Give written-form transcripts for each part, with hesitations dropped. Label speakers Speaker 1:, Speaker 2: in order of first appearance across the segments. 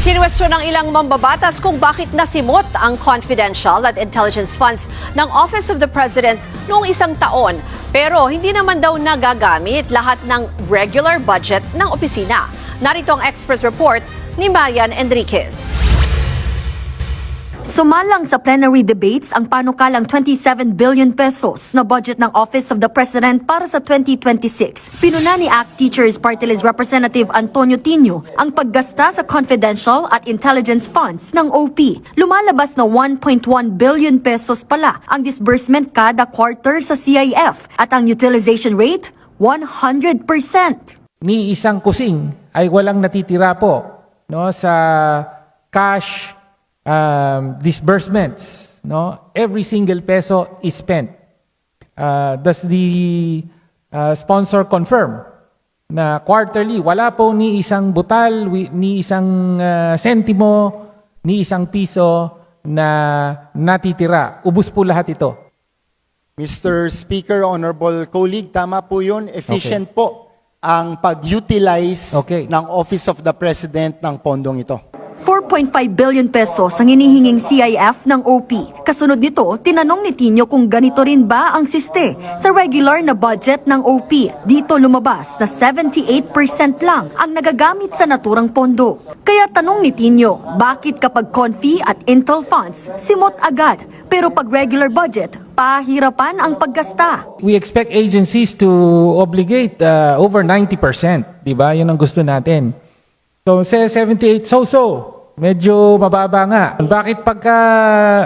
Speaker 1: Kinwestiyon ng ilang mambabatas kung bakit nasimot ang confidential at intelligence funds ng Office of the President noong isang taon. Pero hindi naman daw nagagamit lahat ng regular budget ng opisina. Narito ang Express Report ni Marian Enriquez.
Speaker 2: Sumalang sa plenary debates ang panukalang 27 billion pesos na budget ng Office of the President para sa 2026. Pinuna ni ACT Teachers Party List Representative Antonio Tino ang paggasta sa confidential at intelligence funds ng OP. Lumalabas na 1.1 billion pesos pala ang disbursement kada quarter sa CIF at ang utilization rate 100%.
Speaker 3: Ni isang kusing ay walang natitira po sa cash disbursements. Every single peso is spent. Does the sponsor confirm na quarterly wala po ni isang butal, ni isang sentimo, ni isang piso na natitira? Ubus po lahat ito.
Speaker 4: Mr. Speaker, Honorable Colleague, tama po yun. Efficient po ang pag-utilize ng Office of the President ng pondong ito.
Speaker 2: 4.5 billion pesos ang hinihinging CIF ng OP. Kasunod nito, tinanong ni Tino kung ganito rin ba ang siste sa regular na budget ng OP. Dito lumabas na 78% lang ang nagagamit sa naturang pondo. Kaya tanong ni Tino, bakit kapag confi at intel funds, simot agad, pero pag regular budget, pahirapan ang paggasta?
Speaker 3: We expect agencies to obligate over 90%, di ba? Yun ang gusto natin. So, 78, medyo mababa nga. Bakit pagka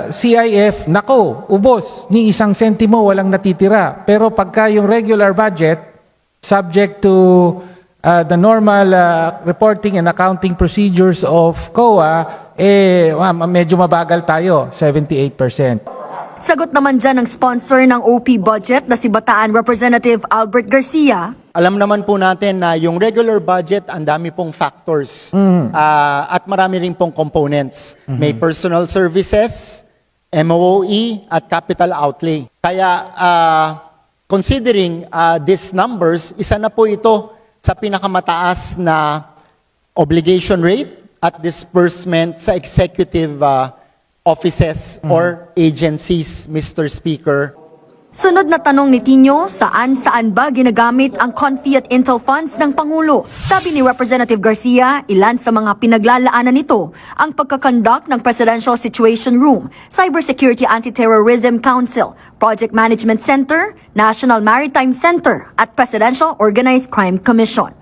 Speaker 3: CIF, nako, ubos, ni isang sentimo walang natitira. Pero pagka yung regular budget, subject to the normal reporting and accounting procedures of COA, medyo mabagal tayo, 78%.
Speaker 2: Sagot naman dyan ng sponsor ng OP budget na si Bataan Representative Albert Garcia.
Speaker 4: Alam naman po natin na yung regular budget, ang dami pong factors at marami rin pong components. May personal services, MOE, at capital outlay. Kaya considering these numbers, isa na po ito sa pinakamataas na obligation rate at disbursement sa executive offices or agencies, Mr. Speaker.
Speaker 2: Sunod na tanong ni Tino, saan ba ginagamit ang confi at intel funds ng Pangulo? Sabi ni Representative Garcia, ilan sa mga pinaglalaanan nito ang pagkakonduct ng Presidential Situation Room, Cybersecurity Anti-Terrorism Council, Project Management Center, National Maritime Center at Presidential Organized Crime Commission.